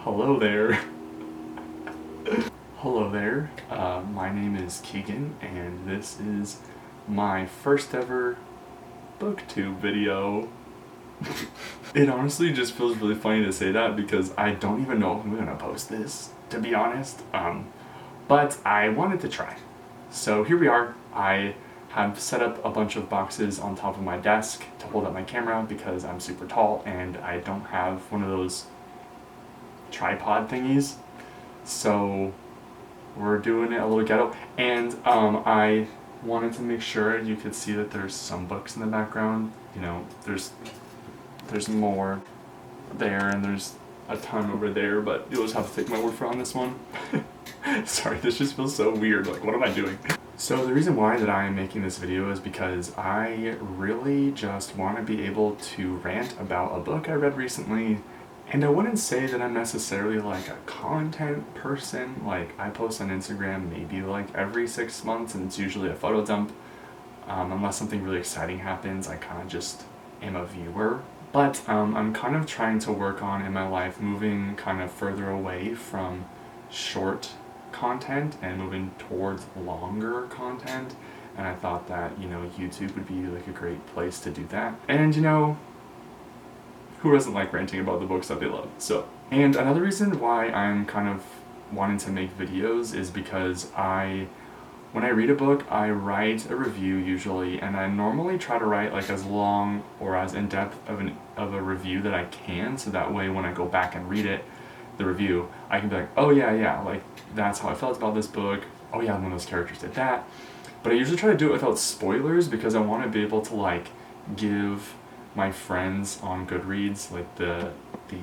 Hello there. Hello there. My name is Keegan, and this is my first ever booktube video. It honestly just feels really funny to say that because I don't even know if I'm gonna post this, to be honest. But I wanted to try. So here we are. I have set up a bunch of boxes on top of my desk to hold up my camera because I'm super tall and I don't have one of those tripod thingies. So we're doing it a little ghetto, and I wanted to make sure you could see that there's some books in the background. You know, there's more there, and there's a ton over there, but you'll just have to take my word for it on this one. Sorry, this just feels so weird, like what am I doing? So the reason why that I'm making this video is because I really just want to be able to rant about a book I read recently. And I wouldn't say that I'm necessarily like a content person. Like, I post on Instagram maybe like every 6 months, and it's usually a photo dump. Unless something really exciting happens, I kind of just am a viewer. But I'm kind of trying to work on in my life moving kind of further away from short content and moving towards longer content. And I thought that, you know, YouTube would be like a great place to do that. And, you know, who doesn't like ranting about the books that they love? So, and another reason why I'm kind of wanting to make videos is because when I read a book, I write a review usually, and I normally try to write like as long or as in-depth of a review that I can, so that way when I go back and read it, the review, I can be like, oh yeah, like that's how I felt about this book. Oh yeah, one of those characters did that. But I usually try to do it without spoilers because I want to be able to like give my friends on Goodreads like the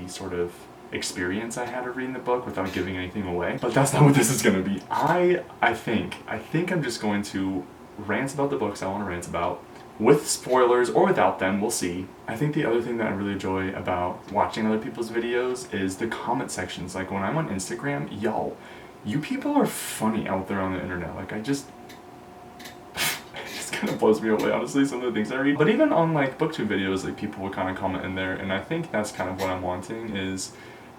sort of experience I had of reading the book without giving anything away. But that's not what this is gonna be. I think I'm just going to rant about the books I want to rant about, with spoilers or without them, we'll see. I think the other thing that I really enjoy about watching other people's videos is the comment sections. Like when I'm on Instagram, y'all, you people are funny out there on the internet. Like it just kind of blows me away, honestly, some of the things I read. But even on like booktube videos, like people will kind of comment in there, and I think that's kind of what I'm wanting, is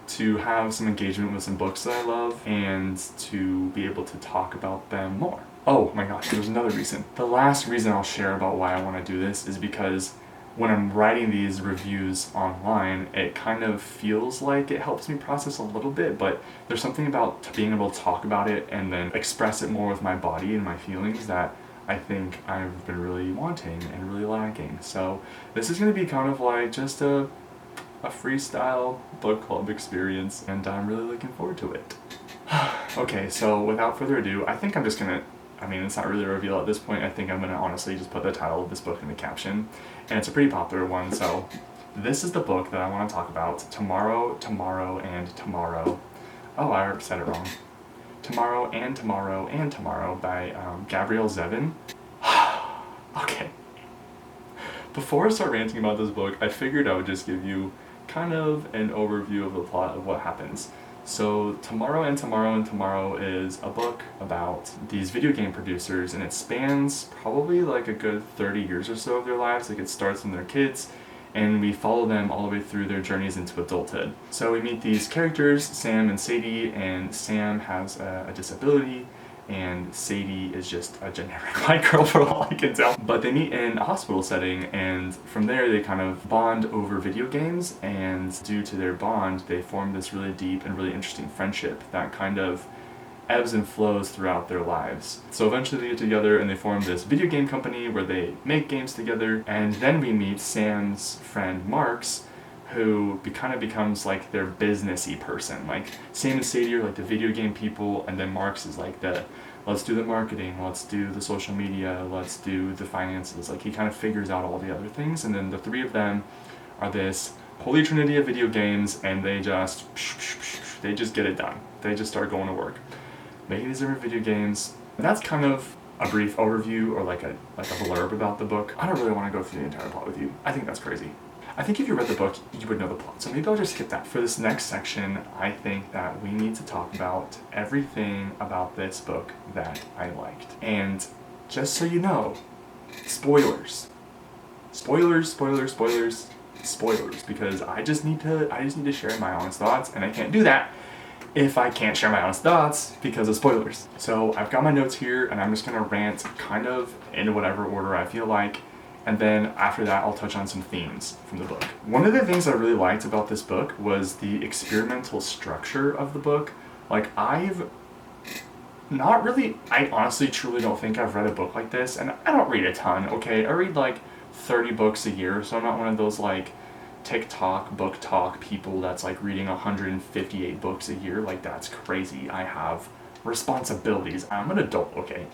to have some engagement with some books that I love and to be able to talk about them more. Oh my gosh, there's another reason. The last reason I'll share about why I want to do this is because when I'm writing these reviews online, it kind of feels like it helps me process a little bit, but there's something about being able to talk about it and then express it more with my body and my feelings that I think I've been really wanting and really lacking. So this is going to be kind of like just a freestyle book club experience, and I'm really looking forward to it. Okay, so without further ado, I think I'm just gonna, it's not really a reveal at this point. I think I'm gonna honestly just put the title of this book in the caption, and it's a pretty popular one, so this is the book that I want to talk about, Tomorrow, Tomorrow, and Tomorrow. Oh, I already said it wrong. Tomorrow and Tomorrow and Tomorrow by Gabrielle Zevin. Okay. Before I start ranting about this book, I figured I would just give you kind of an overview of the plot of what happens. So Tomorrow and Tomorrow and Tomorrow is a book about these video game producers, and it spans probably like a good 30 years or so of their lives. Like it starts when they're kids, and we follow them all the way through their journeys into adulthood. So we meet these characters, Sam and Sadie, and Sam has a disability, and Sadie is just a generic white girl for all I can tell. But they meet in a hospital setting, and from there they kind of bond over video games, and due to their bond, they form this really deep and really interesting friendship that kind of ebbs and flows throughout their lives. So eventually they get together and they form this video game company where they make games together, and then we meet Sam's friend Marks, who kind of becomes like their businessy person. Like Sam and Sadie are like the video game people, and then Marks is like the let's do the marketing, let's do the social media, let's do the finances. Like he kind of figures out all the other things, and then the three of them are this holy trinity of video games, and they just get it done. They just start going to work, making these different video games. And that's kind of a brief overview or like a blurb about the book. I don't really want to go through the entire plot with you. I think that's crazy. I think if you read the book, you would know the plot, so maybe I'll just skip that. For this next section, I think that we need to talk about everything about this book that I liked. And just so you know, spoilers. Spoilers, spoilers, spoilers. spoilers, because I just need to share my honest thoughts, and I can't do that if I can't share my honest thoughts because of spoilers. So I've got my notes here, and I'm just gonna rant kind of in whatever order I feel like, and then after that I'll touch on some themes from the book. One of the things I really liked about this book was the experimental structure of the book. Like, I honestly truly don't think I've read a book like this, and I don't read a ton, okay? I read like 30 books a year, so I'm not one of those like TikTok book talk people that's like reading 158 books a year. Like, that's crazy. I have responsibilities. I'm an adult, okay?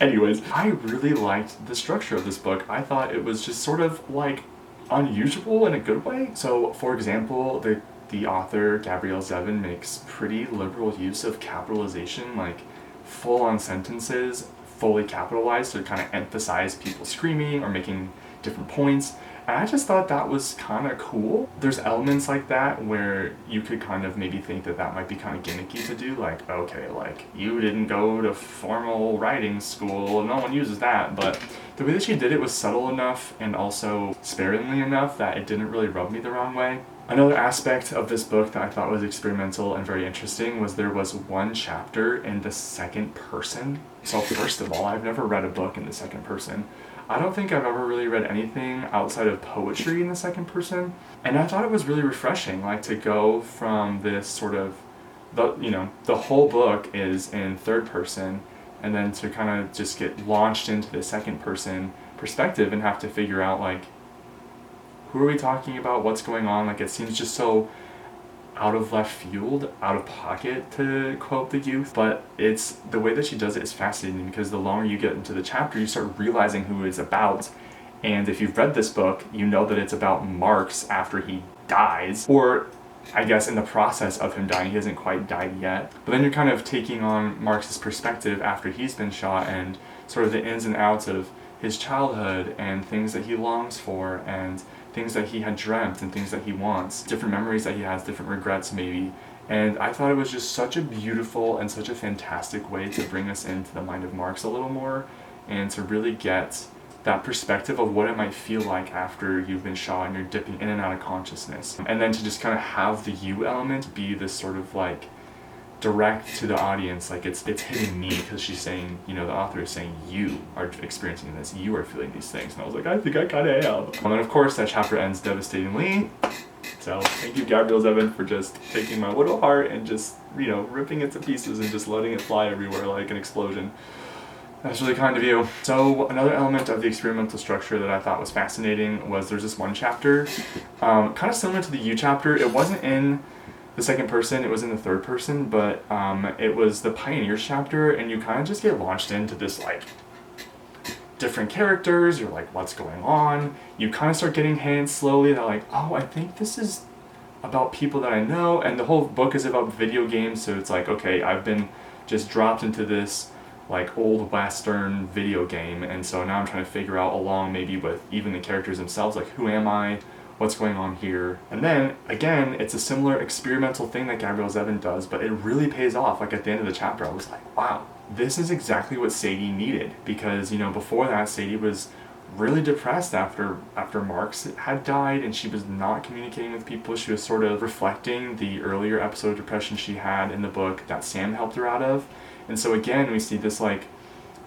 Anyways, I really liked the structure of this book. I thought it was just sort of like unusual in a good way. So, for example, the author, Gabrielle Zevin, makes pretty liberal use of capitalization, like full-on sentences fully capitalized to kind of emphasize people screaming or making different points. And I just thought that was kind of cool. There's elements like that where you could kind of maybe think that that might be kind of gimmicky to do, like, okay, like, you didn't go to formal writing school, no one uses that, but the way that she did it was subtle enough and also sparingly enough that it didn't really rub me the wrong way. Another aspect of this book that I thought was experimental and very interesting was there was one chapter in the second person. So first of all, I've never read a book in the second person. I don't think I've ever really read anything outside of poetry in the second person, and I thought it was really refreshing, like, to go from this sort of, the whole book is in third person, and then to kind of just get launched into the second person perspective and have to figure out, like, who are we talking about, what's going on. Like, it seems just so out of left field, out of pocket, to quote the youth, but it's the way that she does it is fascinating, because the longer you get into the chapter, you start realizing who it's about. And if you've read this book, you know that it's about Marx after he dies, or I guess in the process of him dying. He hasn't quite died yet, but then you're kind of taking on Marx's perspective after he's been shot, and sort of the ins and outs of his childhood and things that he longs for and things that he had dreamt and things that he wants, different memories that he has, different regrets maybe. And I thought it was just such a beautiful and such a fantastic way to bring us into the mind of Marx a little more, and to really get that perspective of what it might feel like after you've been shot and you're dipping in and out of consciousness. And then to just kind of have the you element be this sort of like direct to the audience, like it's hitting me, because she's saying, the author is saying, you are experiencing this, you are feeling these things. And I was like, I think I kind of am. And then of course that chapter ends devastatingly. So thank you, Gabrielle Zevin, for just taking my little heart and just, ripping it to pieces and just letting it fly everywhere like an explosion. That's really kind of you. So another element of the experimental structure that I thought was fascinating was there's this one chapter, kind of similar to the you chapter. It wasn't in the second person, it was in the third person, but it was the Pioneers chapter, and you kind of just get launched into this, like, different characters. You're like, what's going on? You kind of start getting hints slowly that, like, oh, I think this is about people that I know, and the whole book is about video games, so it's like, okay, I've been just dropped into this, like, old Western video game, and so now I'm trying to figure out, along maybe with even the characters themselves, like, who am I? What's going on here? And then, again, it's a similar experimental thing that Gabrielle Zevin does, but it really pays off. Like, at the end of the chapter, I was like, wow, this is exactly what Sadie needed. Because, before that, Sadie was really depressed after Marx had died, and she was not communicating with people. She was sort of reflecting the earlier episode of depression she had in the book that Sam helped her out of. And so again, we see this, like,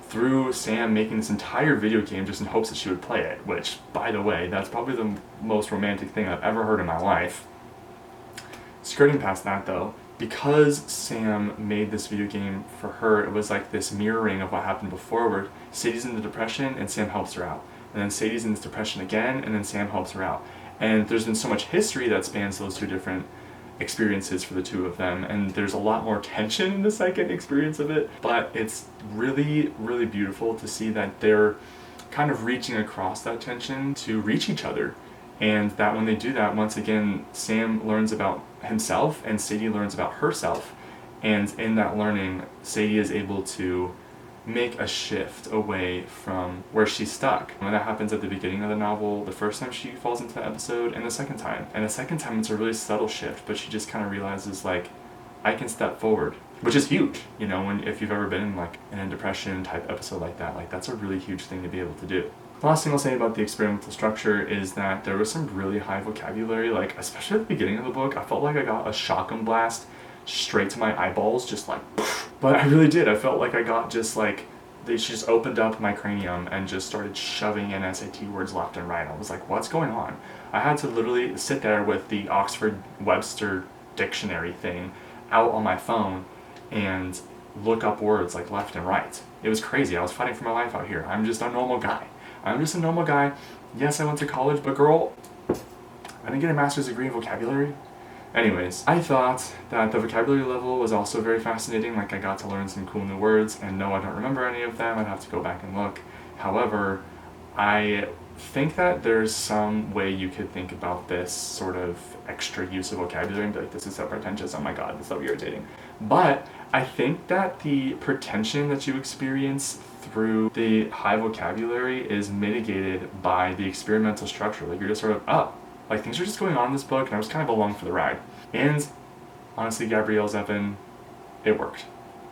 through Sam making this entire video game just in hopes that she would play it, which, by the way, that's probably the most romantic thing I've ever heard in my life. Skirting past that, though, because Sam made this video game for her, it was like this mirroring of what happened before, where Sadie's in the depression and Sam helps her out. And then Sadie's in this depression again, and then Sam helps her out. And there's been so much history that spans those two different experiences for the two of them, and there's a lot more tension in the second experience of it, but it's really, really beautiful to see that they're kind of reaching across that tension to reach each other, and that when they do that, once again, Sam learns about himself and Sadie learns about herself, and in that learning, Sadie is able to make a shift away from where she's stuck. When that happens at the beginning of the novel, the first time she falls into the episode, and the second time. And the second time it's a really subtle shift, but she just kind of realizes, like, I can step forward, which is huge, if you've ever been in, like, in a depression type episode like that, like, that's a really huge thing to be able to do. The last thing I'll say about the experimental structure is that there was some really high vocabulary, like especially at the beginning of the book. I felt like I got a shotgun blast straight to my eyeballs, just like, but I really did. I felt like I got just like, she just opened up my cranium and just started shoving in SAT words left and right. I was like, what's going on? I had to literally sit there with the Oxford Webster dictionary thing out on my phone and look up words like left and right. It was crazy. I was fighting for my life out here. I'm just a normal guy. Yes, I went to college, but girl, I didn't get a master's degree in vocabulary. Anyways, I thought that the vocabulary level was also very fascinating. Like, I got to learn some cool new words, and no, I don't remember any of them. I'd have to go back and look. However, I think that there's some way you could think about this sort of extra use of vocabulary and be like, this is so pretentious, oh my god, this is so irritating. But I think that the pretension that you experience through the high vocabulary is mitigated by the experimental structure. Like, you're just sort of, oh, like, things are just going on in this book, and I was kind of along for the ride. And honestly, Gabrielle Zevin, it worked.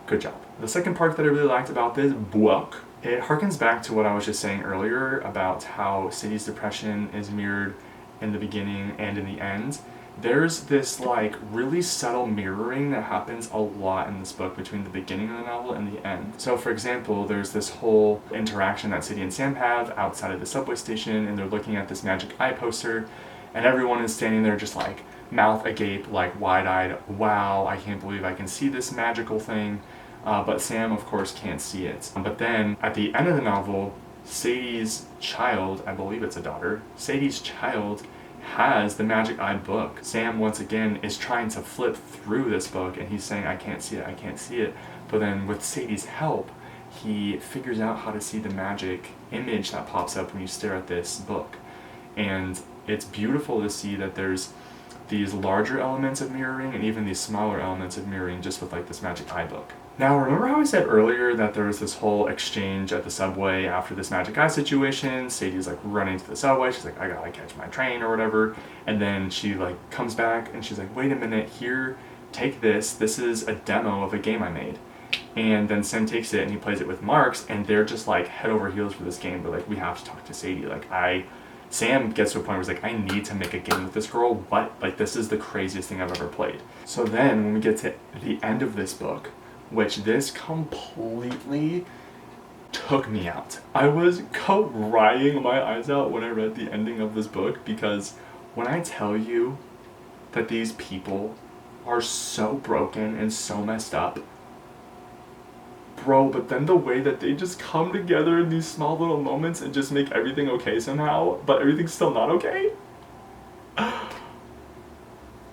Good job. The second part that I really liked about this book, it harkens back to what I was just saying earlier about how Sadie's depression is mirrored in the beginning and in the end. There's this like really subtle mirroring that happens a lot in this book between the beginning of the novel and the end. So for example, there's this whole interaction that Sadie and Sam have outside of the subway station, and they're looking at this magic eye poster, and everyone is standing there just like mouth agape, like wide-eyed, wow, I can't believe I can see this magical thing. But Sam, of course, can't see it. But then, at the end of the novel, Sadie's child, I believe it's a daughter, Sadie's child has the Magic Eye book. Sam, once again, is trying to flip through this book, and he's saying, I can't see it, I can't see it. But then, with Sadie's help, he figures out how to see the magic image that pops up when you stare at this book. And it's beautiful to see that there's these larger elements of mirroring and even these smaller elements of mirroring just with like this Magic Eye book. Now, remember how I said earlier that there was this whole exchange at the subway after this Magic Eye situation? Sadie's like running to the subway, she's like, I gotta catch my train or whatever, and then she like comes back and she's like, wait a minute, here, take this, this is a demo of a game I made. And then Sam takes it and he plays it with Marks, and they're just like head over heels for this game, but like, we have to talk to Sadie, like Sam gets to a point where he's like, I need to make a game with this girl, what? Like, this is the craziest thing I've ever played. So then, when we get to the end of this book, which this completely took me out. I was crying my eyes out when I read the ending of this book, because when I tell you that these people are so broken and so messed up, bro, but then the way that they just come together in these small little moments and just make everything okay somehow, but everything's still not okay?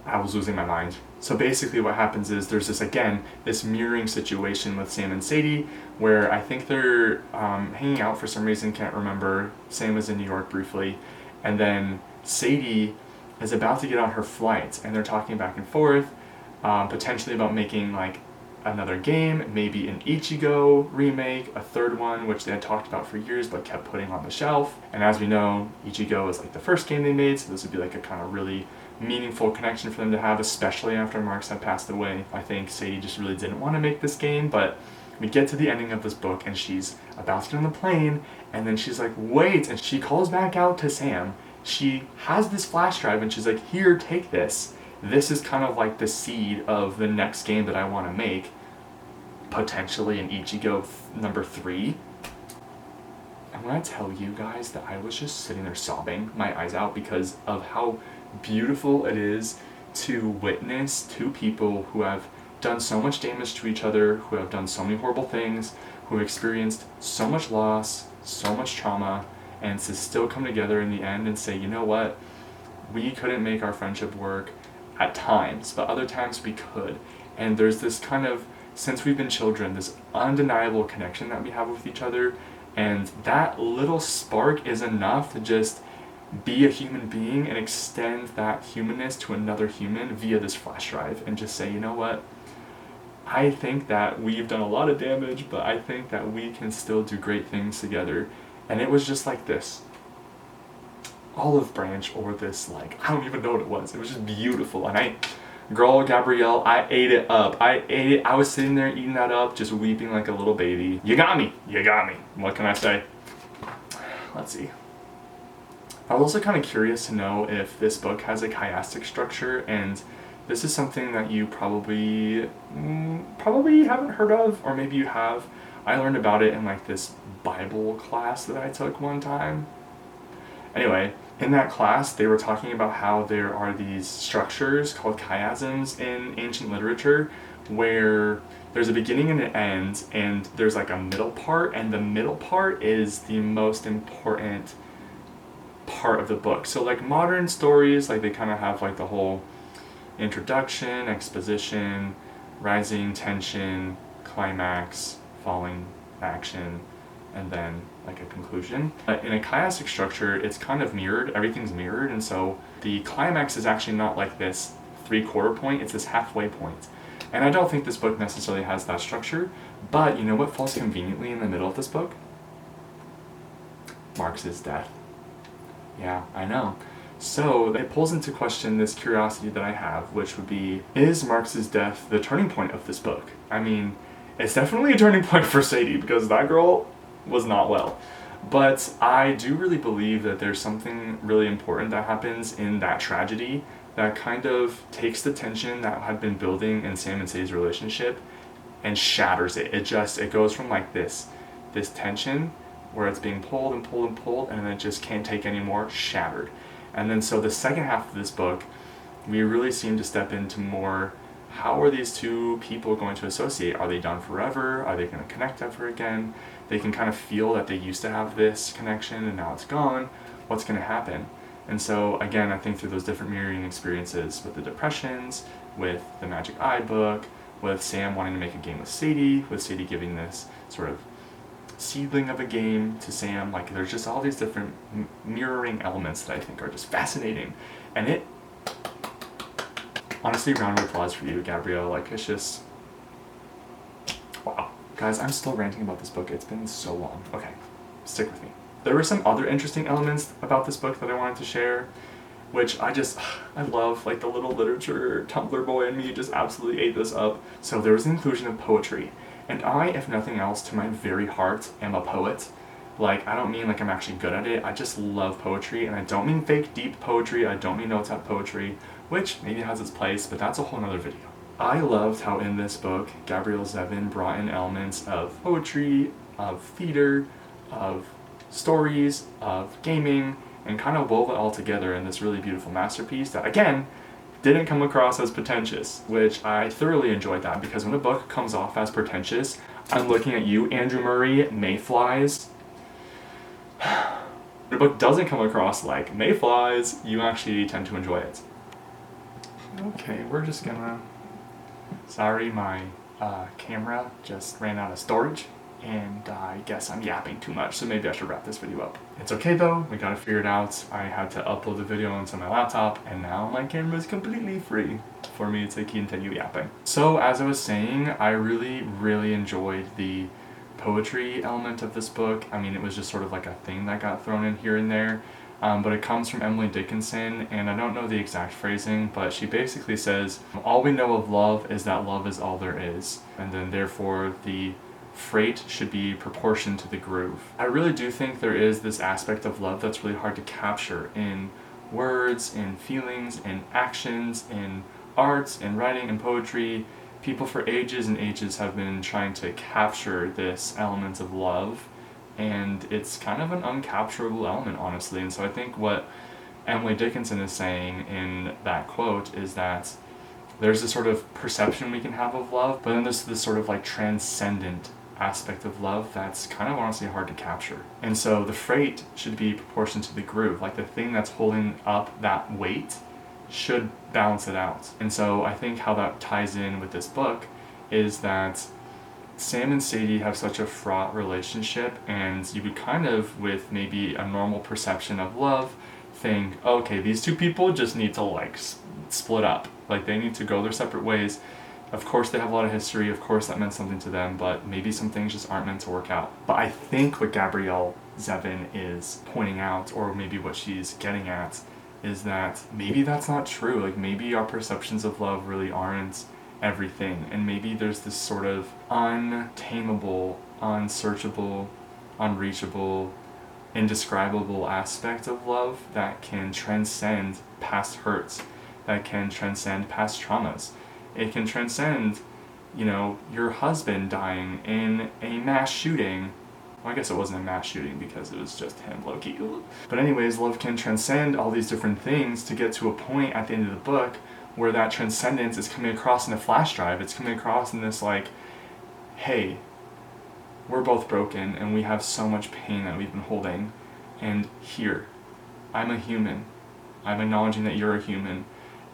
I was losing my mind. So basically what happens is there's this mirroring situation with Sam and Sadie, where I think they're hanging out for some reason, can't remember. Sam was in New York briefly, and then Sadie is about to get on her flight, and they're talking back and forth, potentially about making like another game, maybe an Ichigo remake, a third one, which they had talked about for years but kept putting on the shelf. And as we know, Ichigo is like the first game they made, so this would be like a kind of really meaningful connection for them to have, especially after Marks had passed away. I think Sadie just really didn't want to make this game, but we get to the ending of this book and she's about to get on the plane, and then she's like, wait, and she calls back out to Sam. She has this flash drive and she's like, here, take this. This is kind of like the seed of the next game that I want to make, potentially an Ichigo number 3. And when I tell you guys that I was just sitting there sobbing my eyes out because of how beautiful it is to witness two people who have done so much damage to each other, who have done so many horrible things, who have experienced so much loss, so much trauma, and to still come together in the end and say, you know what, we couldn't make our friendship work at times, but other times we could. And there's this kind of, since we've been children, this undeniable connection that we have with each other, and that little spark is enough to just be a human being and extend that humanness to another human via this flash drive and just say, you know what, I think that we've done a lot of damage, but I think that we can still do great things together. And it was just like this olive branch, or this, like, I don't even know what it was. It was just beautiful. And girl, Gabrielle, I ate it up. I ate it. I was sitting there eating that up, just weeping like a little baby. You got me. You got me. What can I say? let's see. I was also kind of curious to know if this book has a chiastic structure, and this is something that you probably haven't heard of, or maybe you have. I learned about it in like this Bible class that I took one time. Anyway, in that class, they were talking about how there are these structures called chiasms in ancient literature where there's a beginning and an end, and there's like a middle part, and the middle part is the most important part of the book. So like modern stories, like they kind of have like the whole introduction, exposition, rising tension, climax, falling action, and then like a conclusion. But in a chiastic structure, it's kind of mirrored, everything's mirrored, and so the climax is actually not like this 3/4 point, it's this halfway point. And I don't think this book necessarily has that structure, but you know what falls conveniently in the middle of this book? Marx's death. Yeah, I know. So it pulls into question this curiosity that I have, which would be, is Marx's death the turning point of this book? I mean, it's definitely a turning point for Sadie, because that girl was not well. But I do really believe that there's something really important that happens in that tragedy that kind of takes the tension that had been building in Sam and Sadie's relationship and shatters it. It goes from like this tension where it's being pulled and pulled and pulled, and then it just can't take anymore, shattered. And then so the second half of this book, we really seem to step into more, how are these two people going to associate? Are they done forever? Are they going to connect ever again? They can kind of feel that they used to have this connection and now it's gone. What's going to happen? And so again, I think through those different mirroring experiences with the depressions, with the Magic Eye book, with Sam wanting to make a game with Sadie giving this sort of seedling of a game to Sam, like there's just all these different mirroring elements that I think are just fascinating. And it, honestly, round of applause for you, Gabrielle. Like, it's just, wow. Guys, I'm still ranting about this book. It's been so long. Okay, stick with me. There were some other interesting elements about this book that I wanted to share, which I love, like the little literature Tumblr boy in me just absolutely ate this up. So there was the inclusion of poetry. And I, if nothing else, to my very heart, am a poet. Like, I don't mean like I'm actually good at it, I just love poetry, and I don't mean fake deep poetry, I don't mean note-app poetry, which maybe has its place, but that's a whole nother video. I loved how in this book, Gabrielle Zevin brought in elements of poetry, of theater, of stories, of gaming, and kind of wove it all together in this really beautiful masterpiece that, again, didn't come across as pretentious, which I thoroughly enjoyed that, because when a book comes off as pretentious, I'm looking at you, Andrew Murray, Mayflies. When a book doesn't come across like Mayflies, you actually tend to enjoy it. Okay, we're just gonna... Sorry, my camera just ran out of storage, and I guess I'm yapping too much, so maybe I should wrap this video up. It's okay though, we gotta figure it out. I had to upload the video onto my laptop, and now my camera is completely free for me to continue yapping. So as I was saying, I really enjoyed the poetry element of this book. I mean, it was just sort of like a thing that got thrown in here and there, but it comes from Emily Dickinson, and I don't know the exact phrasing, but she basically says, all we know of love is that love is all there is, and then therefore the freight should be proportioned to the groove. I really do think there is this aspect of love that's really hard to capture in words, in feelings, in actions, in arts, in writing, in poetry. People for ages and ages have been trying to capture this element of love, and it's kind of an uncapturable element, honestly. And so I think what Emily Dickinson is saying in that quote is that there's this sort of perception we can have of love, but then there's this sort of like transcendent aspect of love that's kind of honestly hard to capture. And so the freight should be proportioned to the groove, like the thing that's holding up that weight should balance it out. And so I think how that ties in with this book is that Sam and Sadie have such a fraught relationship, and you would kind of, with maybe a normal perception of love, think, okay, these two people just need to like split up. Like they need to go their separate ways. Of course they have a lot of history, of course that meant something to them, but maybe some things just aren't meant to work out. But I think what Gabrielle Zevin is pointing out, or maybe what she's getting at, is that maybe that's not true. Like maybe our perceptions of love really aren't everything, and maybe there's this sort of untamable, unsearchable, unreachable, indescribable aspect of love that can transcend past hurts, that can transcend past traumas. It can transcend, your husband dying in a mass shooting. Well, I guess it wasn't a mass shooting because it was just him, low-key. But anyways, love can transcend all these different things to get to a point at the end of the book where that transcendence is coming across in a flash drive. It's coming across in this hey, we're both broken and we have so much pain that we've been holding. And here, I'm a human. I'm acknowledging that you're a human.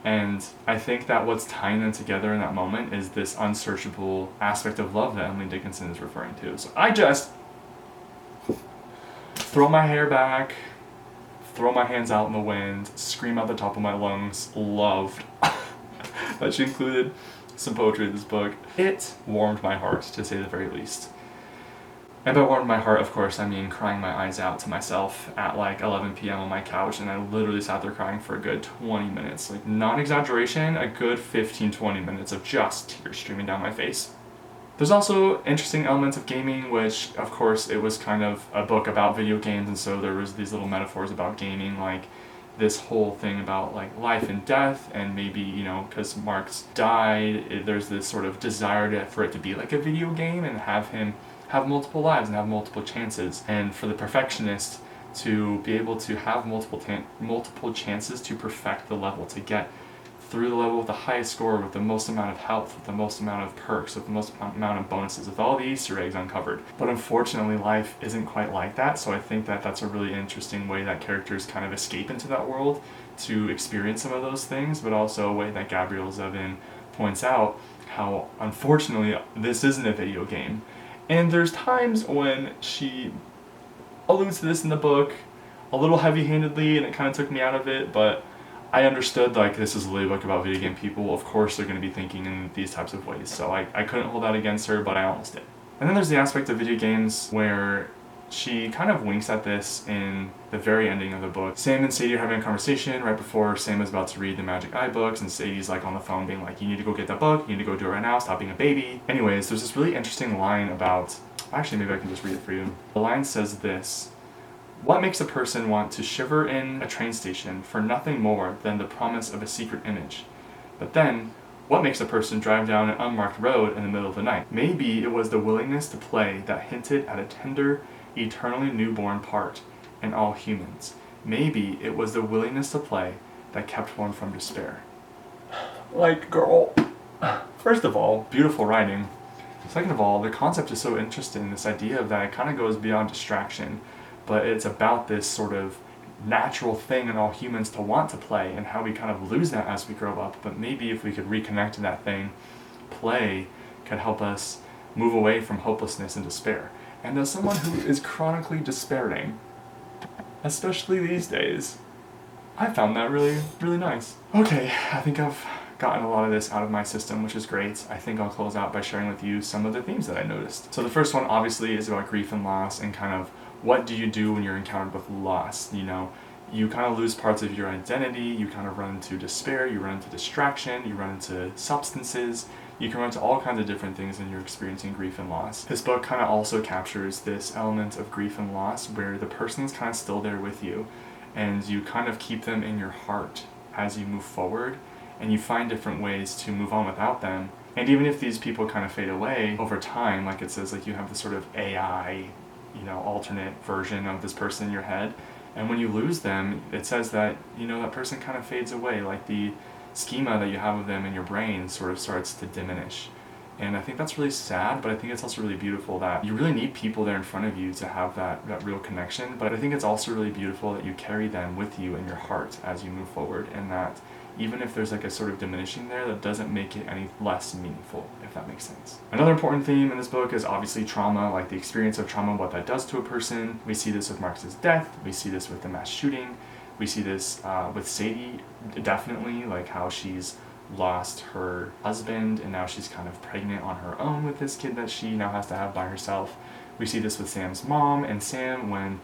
And I think that what's tying them together in that moment is this unsearchable aspect of love that Emily Dickinson is referring to. So I just throw my hair back, throw my hands out in the wind, scream out the top of my lungs, loved that she included some poetry in this book. It warmed my heart, to say the very least. And by warmed my heart, of course, I mean crying my eyes out to myself at 11 p.m. on my couch, and I literally sat there crying for a good 20 minutes. Non-exaggeration, a good 15-20 minutes of just tears streaming down my face. There's also interesting elements of gaming, which, of course, it was kind of a book about video games, and so there was these little metaphors about gaming, this whole thing about life and death, and maybe, because Mark's died, there's this sort of desire for it to be like a video game and have him have multiple lives and have multiple chances, and for the perfectionist to be able to have multiple chances to perfect the level, to get through the level with the highest score, with the most amount of health, with the most amount of perks, with the most amount of bonuses, with all the Easter eggs uncovered. But unfortunately, life isn't quite like that, so I think that that's a really interesting way that characters kind of escape into that world to experience some of those things, but also a way that Gabrielle Zevin points out how, unfortunately, this isn't a video game. And there's times when she alludes to this in the book a little heavy-handedly, and it kind of took me out of it, but I understood, this is a little book about video game people. Of course they're going to be thinking in these types of ways, so I couldn't hold that against her, but I almost did. And then there's the aspect of video games where she kind of winks at this in the very ending of the book. Sam and Sadie are having a conversation right before Sam is about to read the Magic Eye books, and Sadie's on the phone being you need to go get that book, you need to go do it right now, stop being a baby. Anyways, there's this really interesting line about, actually maybe I can just read it for you. The line says this: "What makes a person want to shiver in a train station for nothing more than the promise of a secret image? But then, what makes a person drive down an unmarked road in the middle of the night? Maybe it was the willingness to play that hinted at a tender, eternally newborn part in all humans. Maybe it was the willingness to play that kept one from despair." Girl, first of all, beautiful writing. Second of all, the concept is so interesting, this idea of that it kind of goes beyond distraction, but it's about this sort of natural thing in all humans to want to play, and how we kind of lose that as we grow up. But maybe if we could reconnect to that thing, play could help us move away from hopelessness and despair. And as someone who is chronically despairing, especially these days, I found that really, really nice. Okay, I think I've gotten a lot of this out of my system, which is great. I think I'll close out by sharing with you some of the themes that I noticed. So the first one obviously is about grief and loss, and kind of what do you do when you're encountered with loss? You kind of lose parts of your identity, you kind of run into despair, you run into distraction, you run into substances, you can run into all kinds of different things when you're experiencing grief and loss. This book kind of also captures this element of grief and loss where the person's kind of still there with you, and you kind of keep them in your heart as you move forward, and you find different ways to move on without them. And even if these people kind of fade away over time, like it says, you have this sort of AI, alternate version of this person in your head, and when you lose them, it says that, that person kind of fades away, the schema that you have of them in your brain sort of starts to diminish. And I think that's really sad, but I think it's also really beautiful that you really need people there in front of you to have that real connection. But I think it's also really beautiful that you carry them with you in your heart as you move forward, and that even if there's a sort of diminishing there, that doesn't make it any less meaningful, if that makes sense. Another important theme in this book is obviously trauma, the experience of trauma, what that does to a person. We see this with Marcus's death, we see this with the mass shooting, we see this with Sadie, definitely, how she's lost her husband and now she's kind of pregnant on her own with this kid that she now has to have by herself. We see this with Sam's mom and Sam when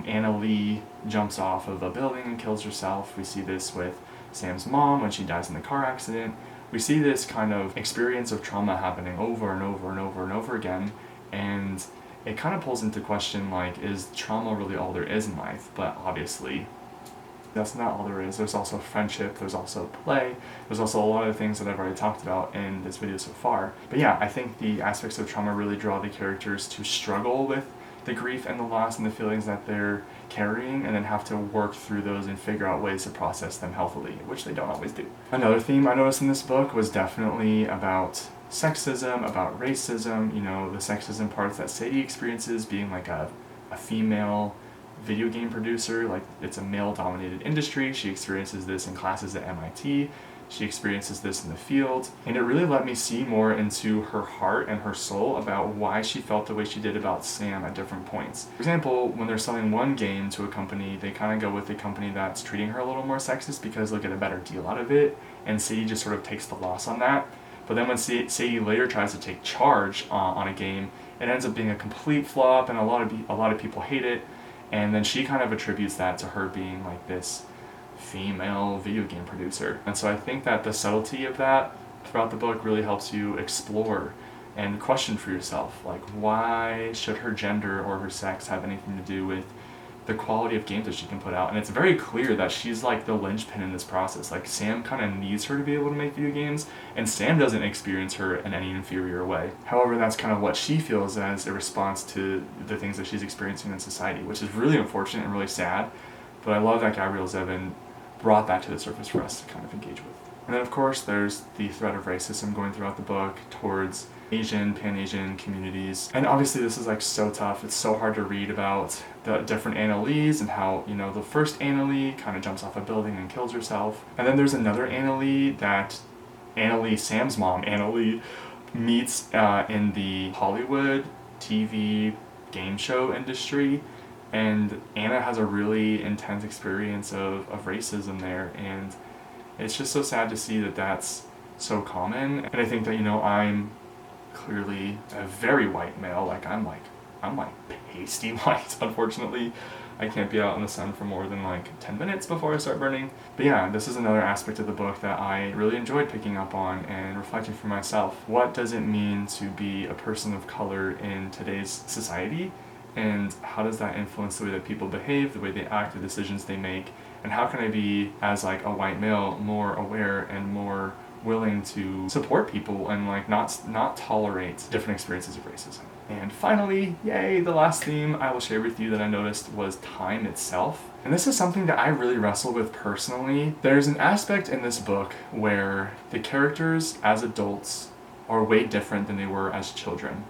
Anna Lee jumps off of a building and kills herself. We see this with Sam's mom when she dies in the car accident. We see this kind of experience of trauma happening over and over and over and over again, and it kind of pulls into question, like, is trauma really all there is in life? But obviously, that's not all there is. There's also friendship, there's also play, there's also a lot of things that I've already talked about in this video so far. But yeah, I think the aspects of trauma really draw the characters to struggle with the grief and the loss and the feelings that they're carrying, and then have to work through those and figure out ways to process them healthily, which they don't always do. Another theme I noticed in this book was definitely about sexism, about racism, you know, the sexism parts that Sadie experiences being like a female video game producer. Like, it's a male-dominated industry. She experiences this in classes at MIT. She experiences this in the field. And it really let me see more into her heart and her soul about why she felt the way she did about Sam at different points. For example, when they're selling one game to a company, they kind of go with a company that's treating her a little more sexist because they'll get a better deal out of it, and Sadie just sort of takes the loss on that. But then when Sadie later tries to take charge on a game, it ends up being a complete flop, and a lot of people hate it. And then she kind of attributes that to her being like this female video game producer. And so I think that the subtlety of that throughout the book really helps you explore and question for yourself, like, why should her gender or her sex have anything to do with the quality of games that she can put out? And it's very clear that she's like the linchpin in this process. Like, Sam kind of needs her to be able to make video games, and Sam doesn't experience her in any inferior way. However, that's kind of what she feels as a response to the things that she's experiencing in society, which is really unfortunate and really sad. But I love that Gabrielle Zevin brought that to the surface for us to kind of engage with. And then, of course, there's the threat of racism going throughout the book towards Asian, Pan-Asian communities. And obviously this is like so tough. It's so hard to read about the different Anna Lees and how, you know, the first Anna Lee kind of jumps off a building and kills herself. And then there's another Anna Lee that Anna Lee, Sam's mom, Anna Lee, meets in the Hollywood TV game show industry. And Anna has a really intense experience of racism there. And it's just so sad to see that that's so common. And I think that, you know, I'm clearly a very white male. I'm pasty white, unfortunately. I can't be out in the sun for more than like 10 minutes before I start burning. But yeah, this is another aspect of the book that I really enjoyed picking up on and reflecting for myself. What does it mean to be a person of color in today's society? And how does that influence the way that people behave, the way they act, the decisions they make? And how can I be, as like a white male, more aware and more willing to support people and like not tolerate different experiences of racism? And finally, yay, the last theme I will share with you that I noticed was time itself. And this is something that I really wrestle with personally. There's an aspect in this book where the characters as adults are way different than they were as children.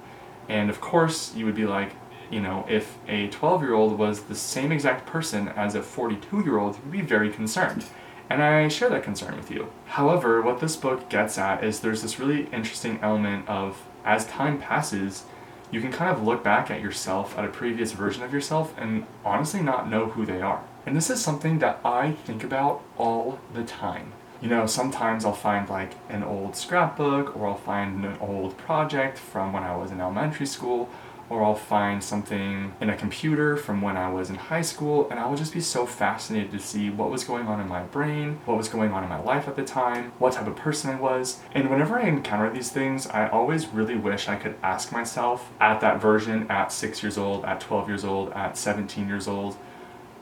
And of course, you would be like, you know, if a 12-year-old was the same exact person as a 42-year-old, you'd be very concerned. And I share that concern with you. However, what this book gets at is there's this really interesting element of, as time passes, you can kind of look back at yourself, at a previous version of yourself, and honestly not know who they are. And this is something that I think about all the time. You know, sometimes I'll find like an old scrapbook, or I'll find an old project from when I was in elementary school, or I'll find something in a computer from when I was in high school, and I will just be so fascinated to see what was going on in my brain, what was going on in my life at the time, what type of person I was. And whenever I encounter these things, I always really wish I could ask myself at that version, at 6 years old, at 12 years old, at 17 years old,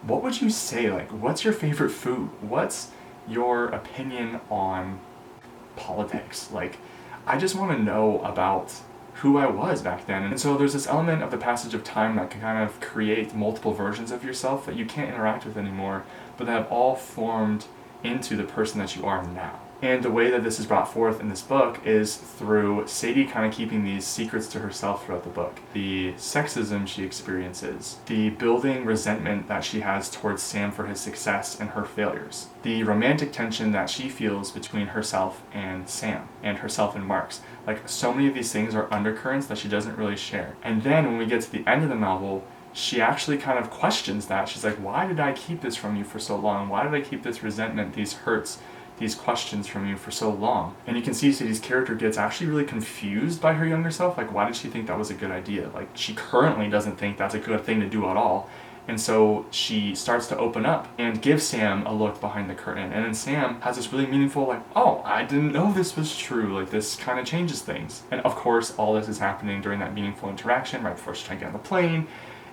what would you say? Like, what's your favorite food? What's your opinion on politics? Like, I just want to know about who I was back then. And so there's this element of the passage of time that can kind of create multiple versions of yourself that you can't interact with anymore, but that have all formed into the person that you are now. And the way that this is brought forth in this book is through Sadie kind of keeping these secrets to herself throughout the book. The sexism she experiences, the building resentment that she has towards Sam for his success and her failures, the romantic tension that she feels between herself and Sam, and herself and Mark's. Like, so many of these things are undercurrents that she doesn't really share. And then when we get to the end of the novel, she actually kind of questions that. She's like, why did I keep this from you for so long? Why did I keep this resentment, these hurts, these questions from you for so long? And you can see Sadie's character gets actually really confused by her younger self. Like, why did she think that was a good idea? Like, she currently doesn't think that's a good thing to do at all. And so she starts to open up and give Sam a look behind the curtain. And then Sam has this really meaningful, like, oh, I didn't know this was true. Like, this kind of changes things. And of course, all this is happening during that meaningful interaction right before she's trying to get on the plane.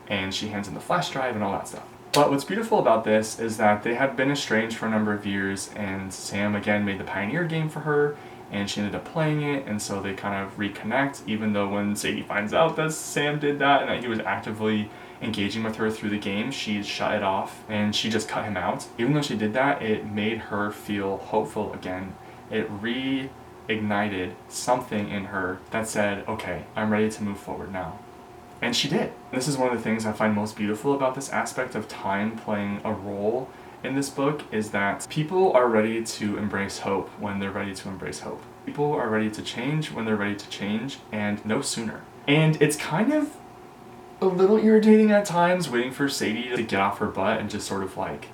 And she hands him the flash drive and all that stuff. But what's beautiful about this is that they had been estranged for a number of years. And Sam, again, made the Pioneer game for her. And she ended up playing it, and so they kind of reconnect, even though when Sadie finds out that Sam did that and that he was actively engaging with her through the game, she shut it off and she just cut him out. Even though she did that, it made her feel hopeful again. It reignited something in her that said, okay, I'm ready to move forward now. And she did. This is one of the things I find most beautiful about this aspect of time playing a role in this book, is that people are ready to embrace hope when they're ready to embrace hope. People are ready to change when they're ready to change, and no sooner. And it's kind of a little irritating at times waiting for Sadie to get off her butt and just sort of like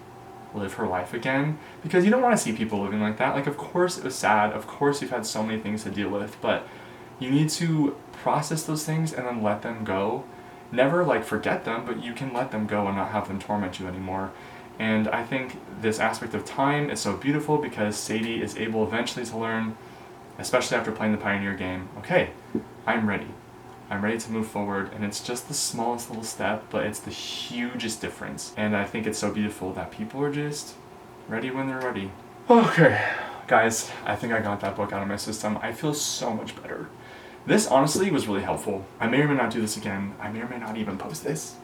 live her life again, because you don't want to see people living like that. Like, of course it was sad, of course you've had so many things to deal with, but you need to process those things and then let them go. Never like forget them, but you can let them go and not have them torment you anymore. And I think this aspect of time is so beautiful because Sadie is able eventually to learn, especially after playing the Pioneer game, okay, I'm ready. I'm ready to move forward, and it's just the smallest little step, but it's the hugest difference. And I think it's so beautiful that people are just ready when they're ready. Okay, guys, I think I got that book out of my system. I feel so much better. This honestly was really helpful. I may or may not do this again. I may or may not even post this.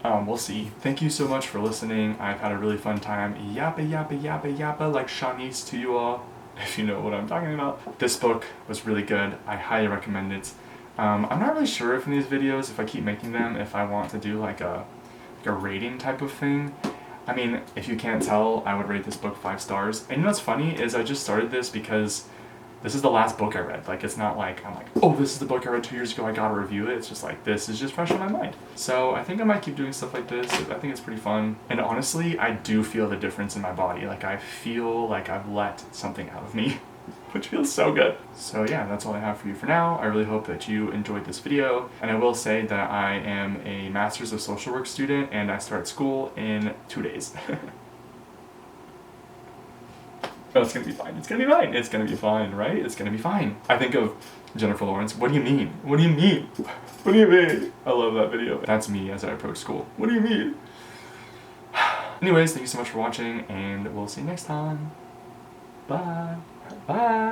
We'll see. Thank you so much for listening. I've had a really fun time. Yappa, yappa, yappa, yappa, like Shanice to you all, if you know what I'm talking about. This book was really good. I highly recommend it. I'm not really sure if in these videos, if I keep making them, if I want to do like a rating type of thing. I mean, if you can't tell, I would rate this book 5 stars. And you know what's funny is I just started this because this is the last book I read. Like, it's not like I'm like, oh, this is the book I read 2 years ago, I gotta review it. It's just like, this is just fresh on my mind. So I think I might keep doing stuff like this. I think it's pretty fun. And honestly, I do feel the difference in my body. Like, I feel like I've let something out of me, which feels so good. So yeah, that's all I have for you for now. I really hope that you enjoyed this video. And I will say that I am a Master's of Social Work student and I start school in 2 days. Oh, it's gonna be fine. It's gonna be fine. It's gonna be fine, right? It's gonna be fine. I think of Jennifer Lawrence. What do you mean? What do you mean? What do you mean? I love that video. That's me as I approach school. What do you mean? Anyways, thank you so much for watching, and we'll see you next time. Bye. Bye.